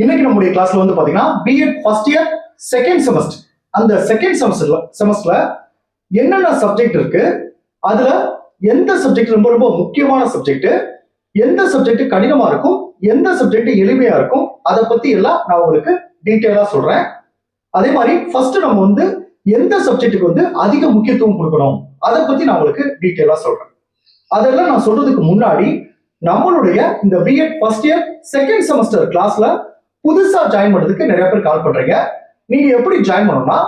இன்னைக்கு நம்முடைய கிளாஸ்ல வந்து பாத்தீங்கன்னா BEd first year second semester. அந்த செகண்ட் செமஸ்டர்ல என்னென்ன சப்ஜெக்ட் இருக்கு, அதுல எந்த சப்ஜெக்ட் ரொம்ப ரொம்ப முக்கியமான சப்ஜெக்ட், எந்த சப்ஜெக்ட் கடினமா இருக்கும், எந்த சப்ஜெக்ட் எளிமையா இருக்கும், அதை பத்தி எல்லாம் நான் உங்களுக்கு டீட்டெயிலா சொல்றேன். அதே மாதிரி ஃபர்ஸ்ட் நம்ம வந்து எந்த சப்ஜெக்ட்டுக்கு வந்து அதிக முக்கியத்துவம் கொடுக்கணும் அதை பத்தி நான் உங்களுக்கு டீட்டெயிலா சொல்றேன். அதெல்லாம் நான் சொல்றதுக்கு முன்னாடி நம்மளுடைய இந்த BEd first year second semester கிளாஸ்ல புதுசா ஜாயின் பண்றதுக்கு நிறைய பேர் கால் பண்றீங்க. நீங்க எப்படி ஜாயின் பண்ணணும்னா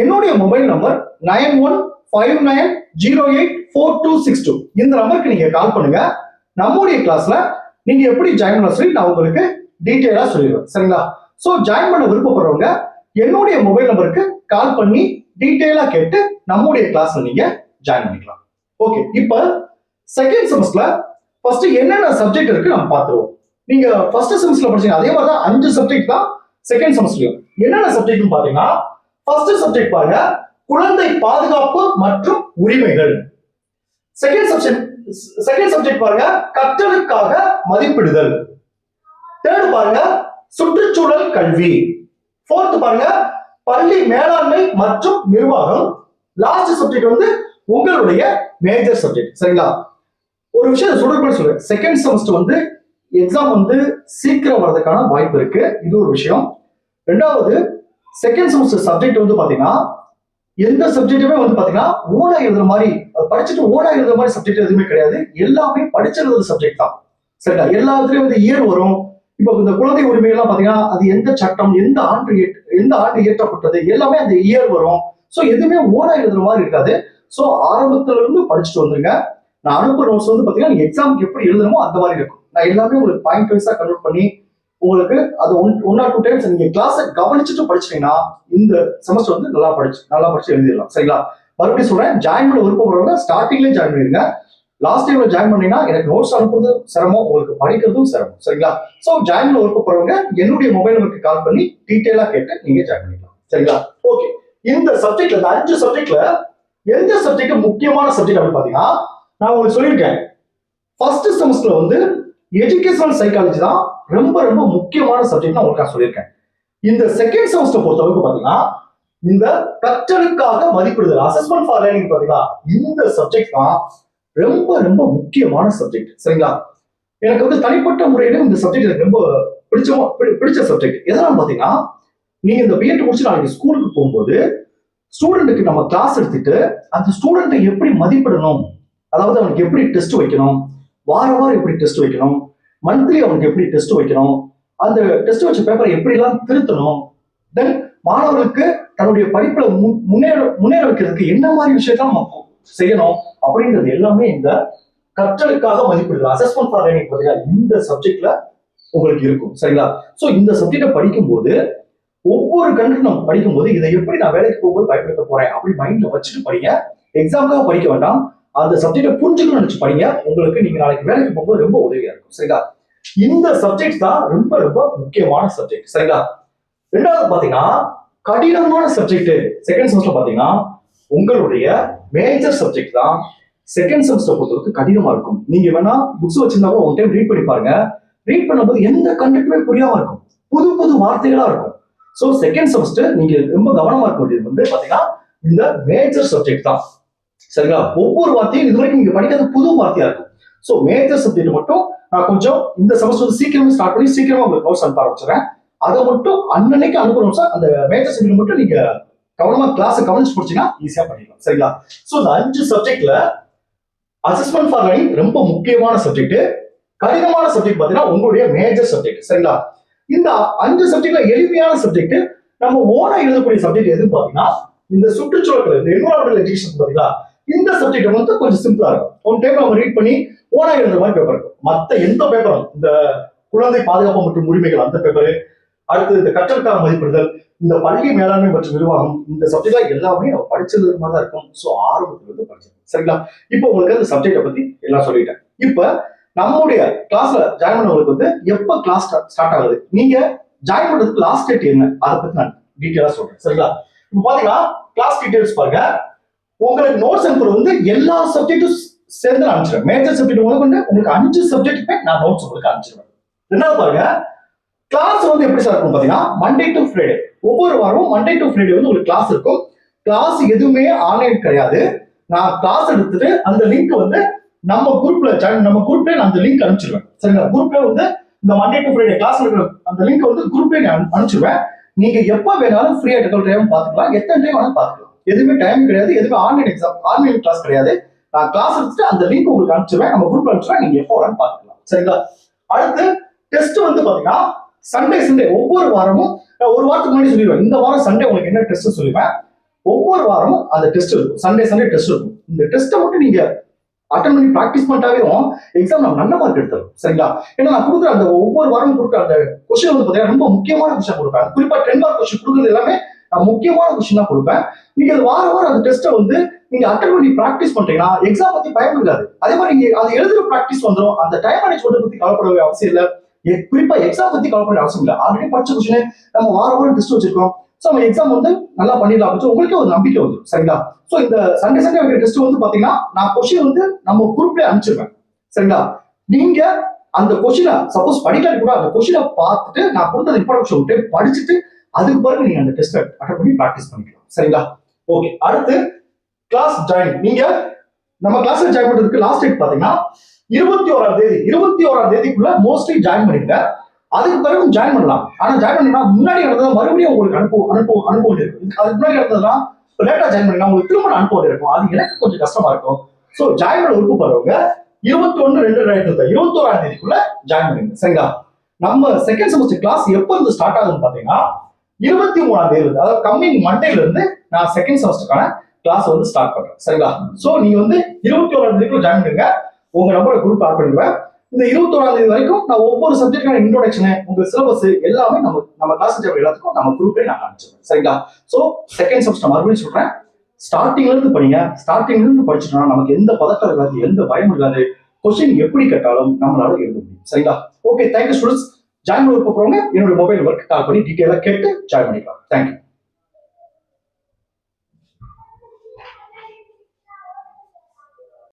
என்னுடைய மொபைல் நம்பர் 9159084262 இந்த நம்பருக்கு நீங்க கால் பண்ணுங்க. நம்முடைய கிளாஸ்ல நீங்க எப்படி ஜாயின் பண்ண சொல்லி நான் உங்களுக்கு டீட்டெயிலா சொல்லிடுவேன். சரிங்களா? ஸோ ஜாயின் பண்ண விருப்பப்படுறவங்க என்னுடைய மொபைல் நம்பருக்கு கால் பண்ணி டீட்டெயிலா கேட்டு நம்முடைய கிளாஸ்ல நீங்க ஜாயின் பண்ணிக்கலாம். ஓகே, இப்போ செகண்ட் செமஸ்டர்ல ஃபர்ஸ்ட் என்னென்ன சப்ஜெக்ட் இருக்கு நம்ம பார்த்துருவோம். நீங்க ஃபர்ஸ்ட் செமஸ்டர்ல படிச்சீங்க அதே மாதிரி தான் 5 சப்ஜெக்ட் தான் செகண்ட் செமஸ்டர்லயும். என்னென்ன சப்ஜெக்ட்னு பாத்தீங்கன்னா ஃபர்ஸ்ட் சப்ஜெக்ட் பாருங்க, குழந்தை பாதுகாப்பு மற்றும் உரிமைகள். செகண்ட் சப்ஜெக்ட் பாருங்க, கற்றலுக்காக மதிப்பிடுதல். தேர்ட் பாருங்க, சுற்றுச்சூழல் கல்வி. ஃபோர்த் பாருங்க, பள்ளி மேலாண்மை மற்றும் நிர்வாகம். லாஸ்ட் சப்ஜெக்ட் வந்து உங்களுடைய மேஜர் சப்ஜெக்ட். சரிங்களா? ஒரு விஷயம் சொல்றேன், செகண்ட் செமஸ்டர் வந்து எக்ஸாம் வந்து சீக்கிரம் வர்றதுக்கான வாய்ப்பு இருக்கு. இது ஒரு விஷயம். ரெண்டாவது, செகண்ட் செமஸ்டர் சப்ஜெக்ட் வந்து பாத்தீங்கன்னா எந்த சப்ஜெக்ட்டுமே வந்து பாத்தீங்கன்னா ஓனா எழுதுற மாதிரி படிச்சுட்டு ஓனா எழுதுற மாதிரி சப்ஜெக்ட் எதுவுமே கிடையாது. எல்லாமே படிச்சு எழுதுற சப்ஜெக்ட் தான். சரிங்களா? எல்லாத்துலயும் வந்து இயர் வரும். இப்போ இந்த குழந்தை உரிமைகள்லாம் பாத்தீங்கன்னா அது எந்த சட்டம், எந்த ஆண்டு இயற்றப்பட்டது எல்லாமே அந்த இயர் வரும். ஸோ எதுவுமே ஓனா எழுதுற மாதிரி இருக்காது. ஸோ ஆரம்பத்துல இருந்து படிச்சுட்டு வந்துருங்க. நான் அனுப்புற நோட்ஸ் வந்து பாத்தீங்கன்னா எக்ஸாமுக்கு எப்படி எழுதணுமோ அந்த மாதிரி இருக்கும். நான் எல்லாமே உங்களுக்கு பாயிண்ட் வைஸா கன்வெர்ட் பண்ணி உங்களுக்கு அது ஒன் ஆர் 2 டைம்ஸ் நீங்க கிளாஸை கவனிச்சுட்டு படிச்சிட்டீங்கன்னா இந்த செமஸ்டர் வந்து நல்லா படிச்சு எழுதிடலாம். சரிங்களா? மறுபடியும் சொல்றேன், ஜாயின் பண்ண விருப்பப்படுறவங்க ஸ்டார்டிங்லேயே ஜாயின் பண்ணிருங்க. லாஸ்ட் டைம்ல ஜாயின் பண்ணீங்கன்னா எனக்கு நோட்ஸ் அனுப்புறது சிரமம், உங்களுக்கு படிக்கிறதும் சிரமம். சரிங்களா? ஸோ ஜாயின் பண்ண விருப்பப்படுறவங்க என்னுடைய மொபைல் நம்பருக்கு கால் பண்ணி டீட்டெயிலா கேட்டு நீங்க ஜாயின் பண்ணிக்கலாம். சரிங்களா? ஓகே, இந்த சப்ஜெக்ட்ல இந்த 5 சப்ஜெக்ட்ல எந்த சப்ஜெக்ட் முக்கியமான சப்ஜெக்ட் அப்படின்னு பாத்தீங்கன்னா நான் உங்களுக்கு சொல்லியிருக்கேன், ஃபர்ஸ்ட் செமஸ்டர்ல வந்து எஜுகேஷனல் சைக்காலஜி தான் ரொம்ப ரொம்ப முக்கியமான சப்ஜெக்ட் உங்களுக்கு நான் சொல்லியிருக்கேன். இந்த செகண்ட் செமஸ்டர் பொறுத்தவரைக்கும் பாத்தீங்கன்னா இந்த கற்றலுக்காக மதிப்பிடுதல், அசஸ்மெண்ட் ஃபார் லேர்னிங் பாத்தீங்கன்னா இந்த சப்ஜெக்ட் தான் ரொம்ப ரொம்ப முக்கியமான சப்ஜெக்ட். சரிங்களா? எனக்கு வந்து தனிப்பட்ட முறையில இந்த சப்ஜெக்ட் எனக்கு ரொம்ப பிடிச்ச சப்ஜெக்ட். எதனால பாத்தீங்கன்னா நீங்க இந்த பிஎட் முடிச்சு நாளைக்கு ஸ்கூலுக்கு போகும்போது ஸ்டூடெண்ட்டுக்கு நம்ம கிளாஸ் எடுத்துட்டு அந்த ஸ்டூடெண்ட்டை எப்படி மதிப்பிடணும், அதாவது அவனுக்கு எப்படி டெஸ்ட் வைக்கணும், வாரம் எப்படி டெஸ்ட் வைக்கணும், மந்த்லி அவனுக்கு எப்படி டெஸ்ட் வைக்கணும், அந்த டெஸ்ட் வச்ச பேப்பரை எப்படி எல்லாம் திருத்தணும், தென் மாணவர்களுக்கு தன்னுடைய படிப்புல முன்னேற வைக்கிறதுக்கு என்ன மாதிரி விஷயத்தான் நம்ம செய்யணும் அப்படின்றது எல்லாமே இந்த கற்றலுக்காக மதிப்பிடுதல், அசஸ்மெண்ட் ஃபார் லேர்னிங் பார்த்தீங்கன்னா இந்த சப்ஜெக்ட்ல உங்களுக்கு இருக்கும். சரிங்களா? ஸோ இந்த சப்ஜெக்டை படிக்கும்போது ஒவ்வொரு கண்டென்ட் நம்ம படிக்கும்போது இதை எப்படி நான் வேலைக்கு போகும்போது பயன்படுத்த போறேன் அப்படி மைண்ட்ல வச்சுட்டு படிங்க. எக்ஸாமுக்காக படிக்க வேண்டாம், அந்த சப்ஜெக்டை புரிஞ்சுக்கணும்னு நினைச்சு படிங்க. உங்களுக்கு நீங்க நாளைக்கு வேலைக்கு போகும்போது ரொம்ப உதவியா இருக்கும். சரிங்களா? இந்த சப்ஜெக்ட் தான் ரொம்ப ரொம்ப முக்கியமான சப்ஜெக்ட். சரிங்களா? ரெண்டாவது பாத்தீங்கன்னா கடினமான சப்ஜெக்ட் செகண்ட் செமஸ்டர் பாத்தீங்கன்னா உங்களுடைய மேஜர் சப்ஜெக்ட் தான் செகண்ட் செமஸ்டர் பொறுத்தவரைக்கும் கடினமா இருக்கும். நீங்க வேணா புக்ஸ் வச்சிருந்தா கூட ஒன் டைம் ரீட் பண்ணி பாருங்க. ரீட் பண்ணும்போது எந்த கண்டென்ட்டுமே புரியாம இருக்கும், புது புது வார்த்தைகளா இருக்கும். ஸோ செகண்ட் செமஸ்டர் நீங்க ரொம்ப கவனமா இருக்க வேண்டியது வந்து பாத்தீங்கன்னா இந்த மேஜர் சப்ஜெக்ட் தான். சரிங்களா? ஒவ்வொரு வார்த்தையும் இது வரைக்கும் நீங்க படிக்காத புது வார்த்தையா இருக்கும். ஸோ மேஜர் சப்ஜெக்ட் மட்டும் நான் கொஞ்சம் இந்த செமஸ்டர் சீக்கிரமே ஸ்டார்ட் பண்ணி சீக்கிரமா உங்களுக்கு நோட்ஸ் அனுப்ப ஆரம்பிச்சிடறேன். அதை மட்டும் அன்னைக்கு அனுப்பணும் சார். அந்த மேஜர் சப்ஜெக்ட் மட்டும் நீங்க கவனமா கிளாஸ் கவனிச்சு படிச்சீங்கன்னா ஈஸியா பண்ணிடலாம். சரிங்களா? ஸோ இந்த 5 சப்ஜெக்ட்ல அசஸ்மெண்ட் ஃபார் லேர்னிங் ரொம்ப முக்கியமான சப்ஜெக்ட். கடினமான சப்ஜெக்ட் பாத்தீங்கன்னா உங்களுடைய மேஜர் சப்ஜெக்ட். சரிங்களா? இந்த 5 சப்ஜெக்ட்ல எளிமையான சப்ஜெக்ட் நம்ம ஓனா எழுதக்கூடிய சப்ஜெக்ட் எதுன்னு பாத்தீங்கன்னா இந்த சுற்றுச்சூழல், இந்த என்விரான்மெண்டல் எஜுகேஷன் பாத்தீங்களா இந்த சப்ஜெக்ட் வந்து கொஞ்சம் சிம்பிளா இருக்கும். ஒன் டைம் நம்ம ரீட் பண்ணி ஓனா எழுதுற மாதிரி பேப்பர் இருக்கும். மற்ற எந்த பேப்பரும் இந்த குழந்தை பாதுகாப்பு மற்றும் உரிமைகள் அந்த பேப்பரு, அடுத்து இந்த கற்றலுக்காக மதிப்பிடுதல், இந்த பள்ளி மேலாண்மை மற்றும் நிர்வாகம் இந்த சப்ஜெக்ட் எல்லாமே நம்ம படிச்சது மாதிரி தான் இருக்கும். ஸோ ஆரம்பத்துல இருந்து படிச்சிருக்கோம். சரிங்களா? இப்போ உங்களுக்கு அந்த சப்ஜெக்டை பத்தி எல்லாம் சொல்லிட்டேன். இப்ப நம்மளுடைய கிளாஸ்ல ஜாயின் பண்ணவங்களுக்கு வந்து எப்ப கிளாஸ் ஸ்டார்ட் ஆகுது, நீங்க ஜாயின் பண்றதுக்கு லாஸ்ட் டேட் என்ன, அதை பத்தி நான் டீட்டெயிலா சொல்றேன். சரிங்களா? இப்போ பாத்தீங்கன்னா கிளாஸ் டீடைல்ஸ் பாருங்க. உங்களுக்கு நோட்ஸ் அனுப்புறது வந்து எல்லா சப்ஜெக்டும் சேர்ந்து அனுப்பிச்சிடுறேன். மேஜர் சப்ஜெக்ட் முதல் கொண்டு உங்களுக்கு 5 சப்ஜெக்ட்டுமே நான் நோட்ஸ் உங்களுக்கு அனுப்பிச்சிடுவேன். ரெண்டாவது பாருங்க, கிளாஸ் வந்து எப்படி சார் இருக்கும் பாத்தீங்கன்னா மண்டே டு ஃப்ரைடே, ஒவ்வொரு வாரமும் மண்டே டு ஃப்ரைடே வந்து உங்களுக்கு கிளாஸ் இருக்கும். கிளாஸ் எதுவுமே ஆன்லைன் கிடையாது. நான் கிளாஸ் எடுத்துட்டு அந்த லிங்க் வந்து நம்ம குரூப்ல நம்ம குரூப்ல நான் அந்த லிங்க் அனுப்பிச்சிருவேன். சரிங்களா? குரூப்ல வந்து இந்த மண்டே டு ஃப்ரைடே கிளாஸ் இருக்கிற அந்த லிங்க் வந்து குரூப்ல அனுப்பிச்சிருவேன். நீங்க எப்ப வேணாலும் ஃப்ரீயா டைம் பாத்துக்கலாம், எத்தனை டைம் வேணாலும் பாத்துக்கலாம். எதுவுமே டைம் கிடையாது, எதுவுமே ஆன்லைன் எக்ஸாம் ஆன்லைன் கிளாஸ் கிடையாது. நான் கிளாஸ் எடுத்துட்டு அந்த லிங்க் உங்களுக்கு அனுப்பிச்சிருவேன், நம்ம குரூப்ல அனுப்பிச்சிருவேன், நீங்க எப்போ வேணாலும் பாத்துக்கலாம். சரிங்களா? அடுத்து டெஸ்ட் வந்து பாத்தீங்கன்னா சண்டே ஒவ்வொரு வாரமும் ஒரு வாரத்துக்கு முன்னாடி சொல்லிடுவேன். இந்த வாரம் சண்டே உங்களுக்கு என்ன டெஸ்ட் சொல்லுவேன். ஒவ்வொரு வாரமும் அந்த டெஸ்ட் இருக்கும். சண்டே டெஸ்ட் இருக்கும். இந்த டெஸ்ட்டை மட்டும் நீங்க அட்டன் பண்ணி ப்ராக்டிஸ் பண்ணிட்டாவே எக்ஸாம் நம்ம நல்ல மார்க் எடுத்துரும். சரிங்களா? ஏன்னா நான் கொடுக்குற அந்த ஒவ்வொரு வாரமும் கொடுக்குற அந்த கொஸ்டின் வந்து பார்த்தீங்கன்னா ரொம்ப முக்கியமான கொஸ்டின் கொடுப்பேன். குறிப்பா 10 மார்க் கொஸ்டின் கொடுக்குறது எல்லாமே நான் முக்கியமான கொஸ்டின் தான் கொடுப்பேன். நீங்க வாரம் அந்த டெஸ்ட்டை வந்து நீங்க அட்டன் பண்ணி ப்ராக்டிஸ் பண்றீங்கன்னா எக்ஸாம் பத்தி பயம் இருக்காது. அதே மாதிரி நீங்க அதை எழுதுற ப்ராக்டிஸ் வந்துடும். அந்த டைம் மேனேஜ்மெண்ட் பத்தி கவலைப்பட அவசியம் இல்லை. குறிப்பா எக்ஸாம் பத்தி கவலைப்பட அவசியம் இல்லை. ஆல்ரெடி படிச்ச கொஸ்டின் நம்ம வாரம் டெஸ்ட் வச்சிருக்கோம். ஸோ நம்ம எக்ஸாம் வந்து நல்லா பண்ணிடலாம் அப்படின்னு உங்களுக்கே ஒரு நம்பிக்கை வந்து. சரிங்களா? ஸோ இந்த சண்டே வைக்கிற டெஸ்ட் வந்து பாத்தீங்கன்னா நான் கொஸ்டின் வந்து நம்ம குரூப்ல அனுப்பிச்சிருவேன். சரிங்களா? நீங்க அந்த கொஸ்டினை சப்போஸ் படிக்காட்டி கூட அந்த கொஸ்டினை பார்த்துட்டு நான் கொடுத்த இன்ஃபர்மேஷன் படிச்சுட்டு அதுக்கு பிறகு நீங்க அந்த டெஸ்ட் அட்டன் பண்ணி ப்ராக்டிஸ் பண்ணிக்கலாம். சரிங்களா? ஓகே. அடுத்து கிளாஸ் ஜாயின். நீங்க நம்ம கிளாஸ்ல ஜாயின் பண்றதுக்கு லாஸ்ட் டேட் பாத்தீங்கன்னா 21ஆம் தேதிக்குள்ள மோஸ்ட்லி ஜாயின் பண்ணிருங்க. அதுக்கு பிறகு ஜாயின் பண்ணலாம். ஆனா ஜாயின் பண்ணா முன்னாடி நடந்ததா மறுபடியும் உங்களுக்கு அனுபவம் இருக்கு. அதுக்கு முன்னாடி நடந்ததுன்னா லேட்டா ஜாயின் பண்ணா உங்களுக்கு திரும்ப அனுபவம் இருக்கும். அது எனக்கு கொஞ்சம் கஷ்டமா இருக்கும். ஸோ ஜாயின் பண்ண விருப்பப்படுறவங்க 21/2/2021 தேதிக்குள்ள ஜாயின் பண்ணுங்க. சரிங்களா? நம்ம செகண்ட் செமஸ்டர் கிளாஸ் எப்ப இருந்து ஸ்டார்ட் ஆகுதுன்னு பாத்தீங்கன்னா 23ஆம் தேதி, அதாவது கம்மிங் மண்டேல இருந்து நான் செகண்ட் செமஸ்டருக்கான கிளாஸ் வந்து ஸ்டார்ட் பண்றேன். சரிங்களா? சோ நீங்க வந்து 21ஆம் தேதிக்குள்ள ஜாயின் பண்ணுங்க. உங்க நம்பரை குரூப் ஆட் பண்ணிடுவேன். இந்த 21ஆம் தேதி வரைக்கும் நான் ஒவ்வொரு சப்ஜெக்டான இன்ட்ரோடக்ஷன், உங்க சிலபஸ் எல்லாமே நம்ம கிளாஸ் எல்லாத்துக்கும் நம்ம குரூப்ல நான் அனுப்பிச்சிடுவேன். சரிங்களா? சோ செகண்ட் செமஸ்டர் மறுபடியும் சொல்றேன், ஸ்டார்டிங்ல இருந்து படிங்க. ஸ்டார்டிங்ல இருந்து படிச்சுட்டோம்னா நமக்கு எந்த பதட்டம் இருக்காது, எந்த பயம் இருக்காது. கொஸ்டின் எப்படி கேட்டாலும் நம்மளால எழுத முடியும். சரிங்களா? Okay, thank you students. ஜாயின் பண்ண போறவங்க என்னோட மொபைல் நம்பருக்கு கால் பண்ணி டீட்டெயிலா கேட்டு ஜாயின் பண்ணிக்கலாம். தேங்க்யூ.